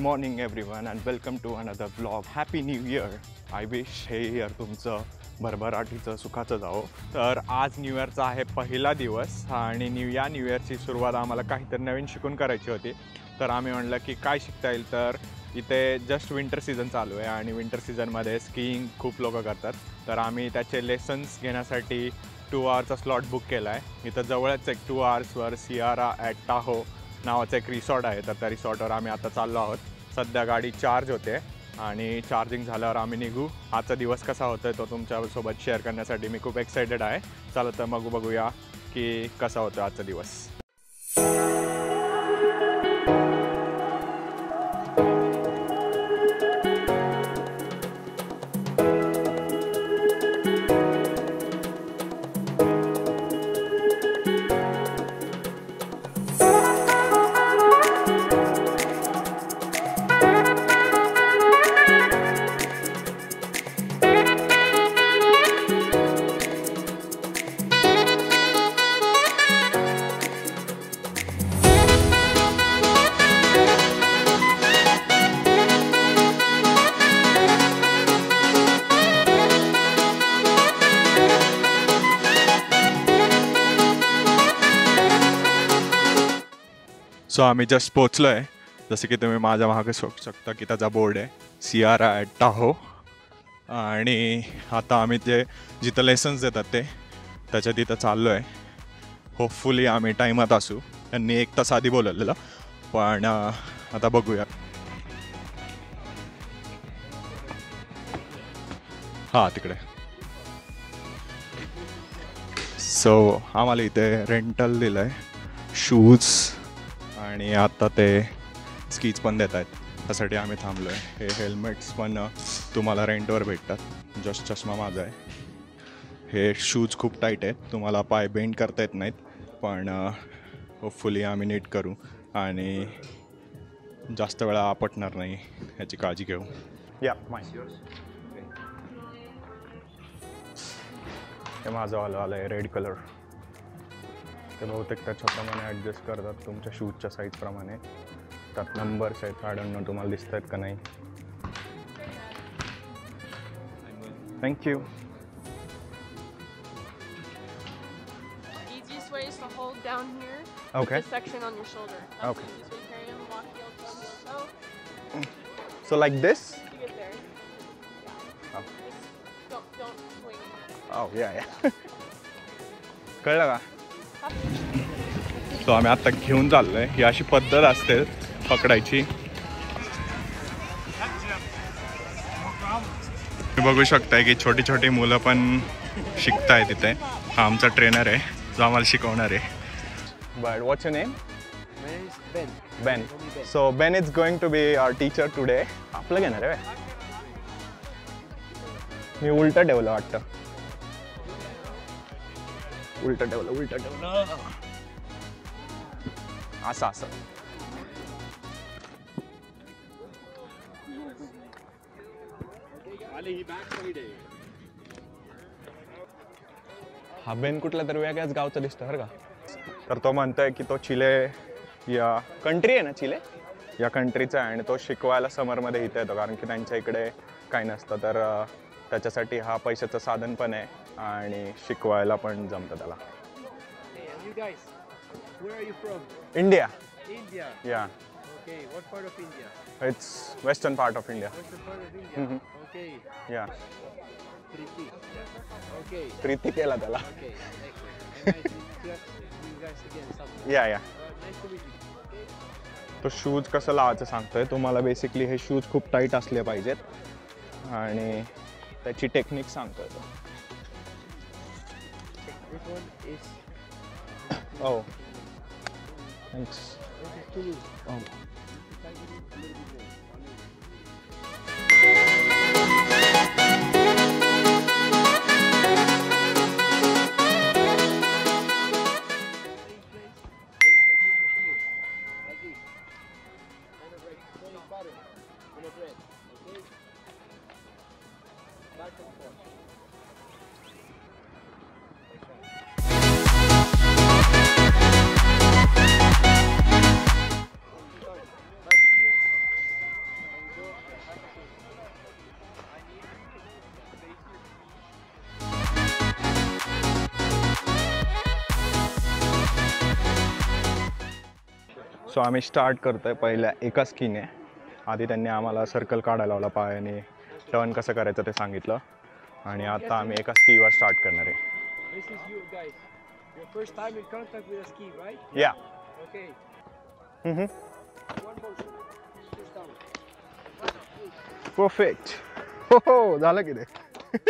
Morning everyone and welcome to another vlog. Happy new year. I wish हे year तुमचं भरभराटीचं सुखाचं जावो. तर आज न्यू इयरचा आहे पहिला दिवस आणि न्यू इयरची सुरुवात आम्हाला काहीतरी नवीन शिकून करायची होती. तर आम्ही म्हणलं की काय शिकता येईल. तर इथे जस्ट विंटर सीझन चालू आहे आणि विंटर सीझनमध्ये स्कीइंग खूप लोक करतात. तर आम्ही त्याचे लेसन्स घेण्यासाठी 2 आवर्सचा स्लॉट बुक केला आहे. इथं जवळच एक 2 आवर्सवर सियारा ॲट टाहो नावाचं एक रिसॉर्ट आहे. तर त्या रिसॉर्टवर आम्ही आता चाललो आहोत. सध्या गाडी चार्ज होते आणि चार्जिंग झाल्यावर आम्ही निघू. आजचा दिवस कसा होतो आहे तो तुमच्यासोबत शेअर करण्यासाठी मी खूप एक्सायटेड आहे. चला तर मग बघूया की कसा होतो आजचा दिवस. सो आम्ही जस्ट पोचलो आहे. जसं की तुम्ही माझ्या मागे बघू शकता की त्याचा बोर्ड आहे सियारा ॲट टाहो. आणि आता आम्ही जिथं लेसन्स देतात त्याच्या तिथं चाललो आहे. होपफुली आम्ही टाईमात असू. त्यांनी 1 तास आधी बोलवलेलं पण आता बघूया. हां तिकडे. सो आम्हाला इथे रेंटल दिलं आहे शूज आणि आता ते स्कीज पण देत आहेत. त्यासाठी आम्ही थांबलो आहे. हे हेल्मेट्स पण तुम्हाला रेंटवर भेटतात. जस्ट चष्मा माझा आहे. हे शूज खूप टाईट आहेत. तुम्हाला पाय बेंड करता येत नाहीत पण होपफुली आम्ही नीट करू आणि जास्त वेळा आपटणार नाही ह्याची काळजी घेऊ. या हे माझं आलं आहे रेड कलर. ते बहुतेक त्याच्याप्रमाणे ॲडजस्ट करतात तुमच्या शूजच्या साईजप्रमाणे. त्यात नंबर्स आहेत. आय डोंट नो तुम्हाला दिसत आहेत का नाही. Thank you. Easiest way is to hold down here. Okay. This section on your shoulder. That's Okay. the easiest way to carry them. Walk heel, toe, heel, toe. So like this. You get there. Oh. Just don't swing. Oh, yeah. कळलं का? सो आम्ही आत्ता घेऊन चाललो आहे. ही अशी पद्धत असते पकडायची. तुम्ही बघू शकताय की छोटी छोटी मुलं पण शिकताय तिथे. हा आमचा ट्रेनर आहे जो आम्हाला शिकवणार आहे. But what's your name? My name is Ben. Ben. So Ben is going to be our teacher today. आपलं घेणार आहे. मी उलटं ठेवलं वाटतं. उलटं ठेवलं. असं हा बेन कुठला तरी वेगळ्याच गावचा दिसतो बरं का. तर तो म्हणतोय की तो चिले या कंट्री आहे ना, चिले या कंट्रीचा आहे आणि तो शिकवायला समरमध्ये इथे येतो कारण की त्यांच्या इकडे काही नसतं. तर त्याच्यासाठी हा पैशाचं साधन पण आहे आणि शिकवायला पण जमतं त्याला. Hey, and you guys, where are you from? India. India. या Okay, what part of India? It's western part of India. Western part of India. Okay. या Pretty. Okay. प्रीती केला त्याला. Okay. Excellent. And nice to meet you guys again. Sometime. या Nice to meet you. तो shoes कसं लावायचं सांगतोय. तुम्हाला basically हे shoes खूप टाईट असले पाहिजेत आणि त्याची टेक्निक सांगतोय तो. This one is. Oh, thanks. This is to me. Oh. सो आम्ही स्टार्ट करतोय पहिल्या एका स्कीने. आधी त्यांनी आम्हाला सर्कल काढायला लावला पायाने, टर्न कसं करायचं ते सांगितलं आणि आता आम्ही एका स्कीवर स्टार्ट करणार आहे. This is you guys. Your first time in contact with a ski, right? या Okay. One motion. Just down. Perfect. हो हो झालं की ते. We're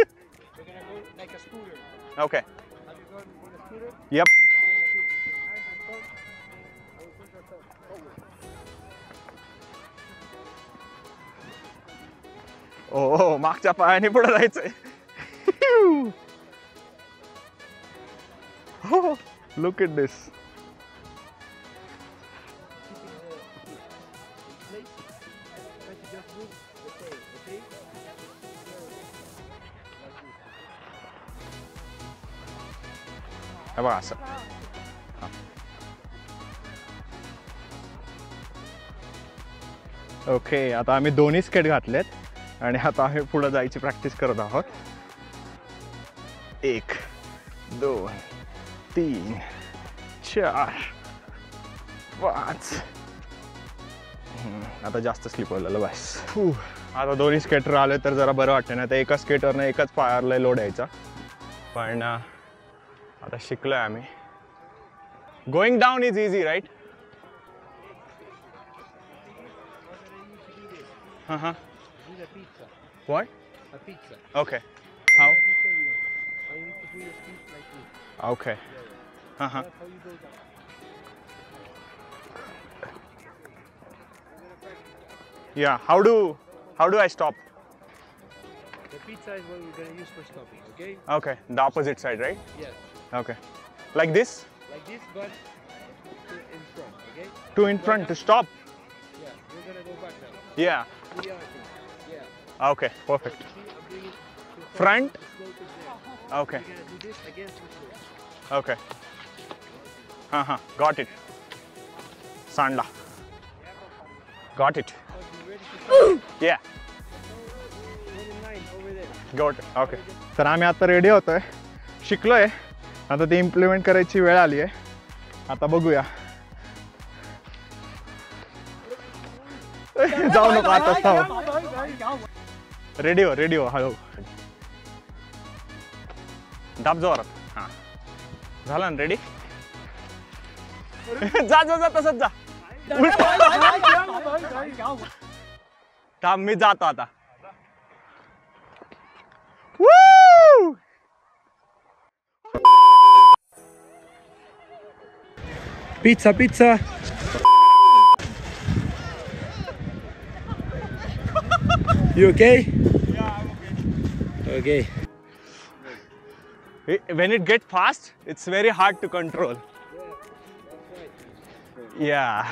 gonna go like a scooter. Okay. Have you gone on a scooter? Yup. Like this. Hands in front. And we push ourselves forward. ओ मागच्या पायाने पुढे जायचंय. हो look at this. Keeping the feet in place. Try to just move the tail, okay? Like this. हे बघा असं. Okay आता आम्ही दोन्ही स्केट घातलेत आणि आता आम्ही पुढे जायची प्रॅक्टिस करत आहोत. 1 2 3 4 5. आता जास्त स्लिप व्हायला बस. आता दोन्ही स्केटर आले तर जरा बरं वाटतं ना. तर एका स्केटरने एकच पायाला लोड यायचा. पण आता शिकलोय आम्ही. Going down is easy right. Do the pizza. What? A pizza. Okay. How? How you need to put your feet like this. Okay. That's how you go down. Yeah. How do I stop? The pizza is what we're gonna use for stopping, okay? Okay. The opposite side, right? Yes. Okay. Like this? Like this, but in front, okay? Two in front to stop? Yeah. We're gonna go back now. Yeah. We are here. Yeah. Okay. Perfect. See, I'm doing it too fast, Front? too slow, too there. Okay. We're gonna do this again too slow. Okay. Got it. Sandla. Got it. So you ready to start? Yeah. One in line over there. Got it. Okay. तर आम्ही आता ready होतोय. शिकलोय. आता ते implement करायची वेळ आली आहे. आता बघूया. जाऊ नको आता थांब. रेडी हो हळू. दाब जोरात. हा झाला ना रेडी. जा जा जा तसंच जा. थांब मी जातो आता. Woo! Pizza, pizza. You okay? Yeah, I'm Okay. okay. When it gets fast, it's very hard to control. Yeah.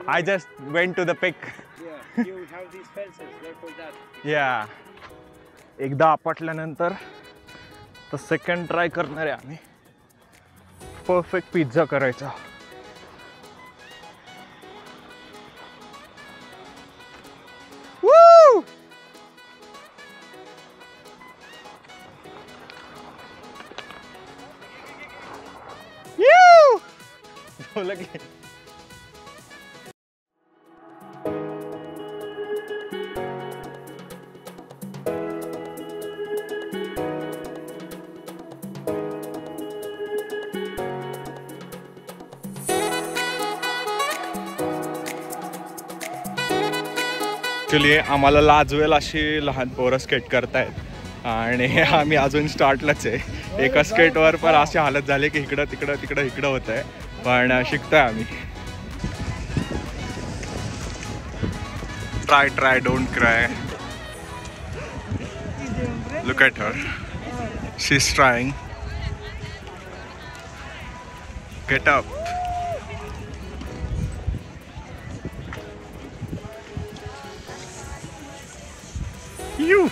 I just went to the peak. Yeah, you have these fences, they're for that. Yeah. एकदा आपटल्यानंतर तर second try करणार आहे आम्ही. Perfect pizza करायचा. Woo! You! बोला की. Actually आम्हाला लाजवेल अशी लहान पोरं स्केट करतायत आणि आम्ही अजून स्टार्टलाच आहे. एका स्केटवर पण अशी हालत झाली की इकडं तिकडं होत आहे. पण शिकतोय आम्ही. Try don't cry. Look at her. She is trying. Get up. You.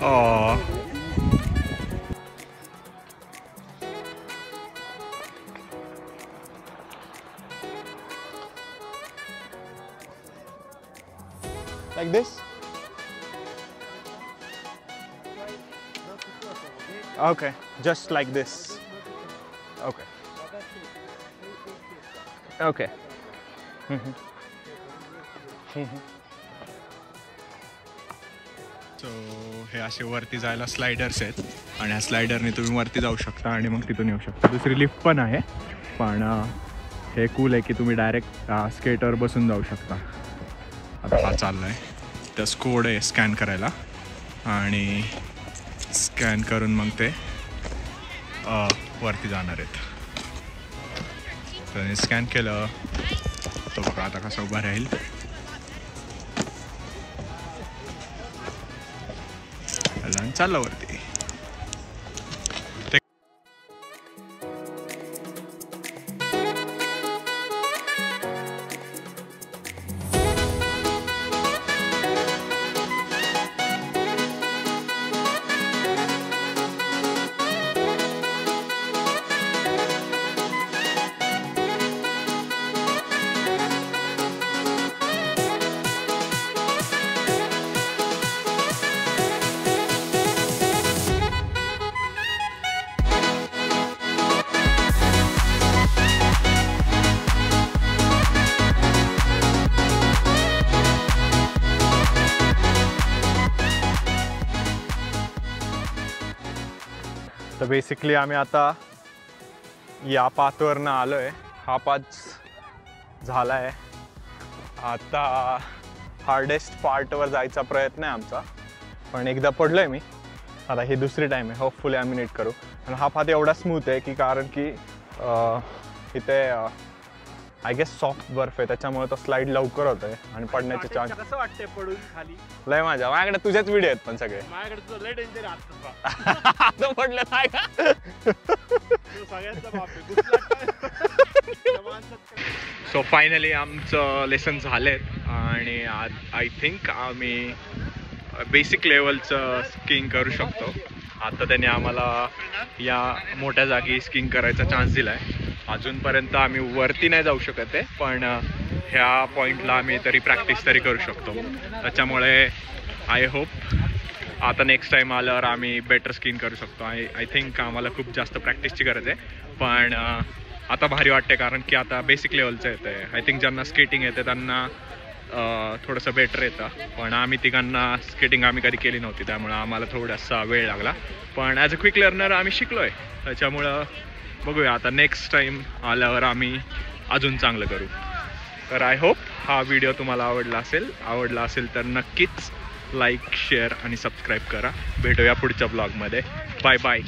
Oh. Like this? Okay, just like this. Okay. Okay. So हे असे वरती जायला स्लायडर्स आहेत आणि ह्या स्लायडरने तुम्ही वरती जाऊ शकता आणि मग तिथून येऊ शकता. दुसरी लिफ्ट पण आहे, पण हे कूल आहे की तुम्ही डायरेक्ट स्केटवर बसून जाऊ शकता. आता हा चालला आहे, त्यास कोड आहे स्कॅन करायला आणि स्कॅन करून मग ते वरती जाणार आहेत. तर स्कॅन केलं तो बघा आता कसा उभा राहील. चाललं वरती. तर बेसिकली आम्ही आता या पाथवरनं आलो आहे. हा पाथ झाला आहे. आता हार्डेस्ट पार्टवर जायचा प्रयत्न आहे आमचा, पण एकदा पडलो आहे मी. आता ही दुसरी टाईम आहे, होपफुली आम्ही नीट करू. आणि हा पाथ एवढा स्मूथ आहे की कारण की इथे आय गेस सॉफ्ट बर्फ आहे, त्याच्यामुळे तो स्लाईड लवकर होत आहे आणि पडण्याचे चान्स. कसं वाटतंय पडून खाली? लय माझ्या माझ्याकडे तुझेच व्हिडिओ आहेत पण सगळे. माझ्याकडे तुझं लय डेंजर आहे. आता पडलं नाही का? सगळ्यांचा बाप आहे. सो फायनली आमचं लेसन झालेत आणि आय थिंक आम्ही बेसिक लेवलचं स्कीइंग करू शकतो. आता त्याने आम्हाला या मोठ्या जागी स्कीइंग करायचा चान्स दिला आहे. अजूनपर्यंत आम्ही वरती नाही जाऊ शकत आहे, पण ह्या पॉईंटला आम्ही तरी प्रॅक्टिस तरी करू शकतो. त्याच्यामुळे आय होप आता नेक्स्ट टाईम आल्यावर आम्ही बेटर स्कीइंग करू शकतो. आय थिंक आम्हाला खूप जास्त प्रॅक्टिसची गरज आहे, पण आता भारी वाटते कारण की आता बेसिक लेवलचं येतं आहे. आय थिंक ज्यांना स्केटिंग येते त्यांना थोडंसं बेटर येतं, पण आम्ही तिघांना स्केटिंग आम्ही कधी केली नव्हती, त्यामुळं आम्हाला थोडासा वेळ लागला. पण ॲज अ क्विक लर्नर आम्ही शिकलो आहे, त्याच्यामुळं बघूया आता नेक्स्ट टाईम आल्यावर आम्ही अजून चांगलं करू. तर आय होप हा व्हिडिओ तुम्हाला आवडला असेल तर नक्कीच लाईक, शेअर आणि सबस्क्राईब करा. भेटूया पुढच्या ब्लॉगमध्ये. Bye bye.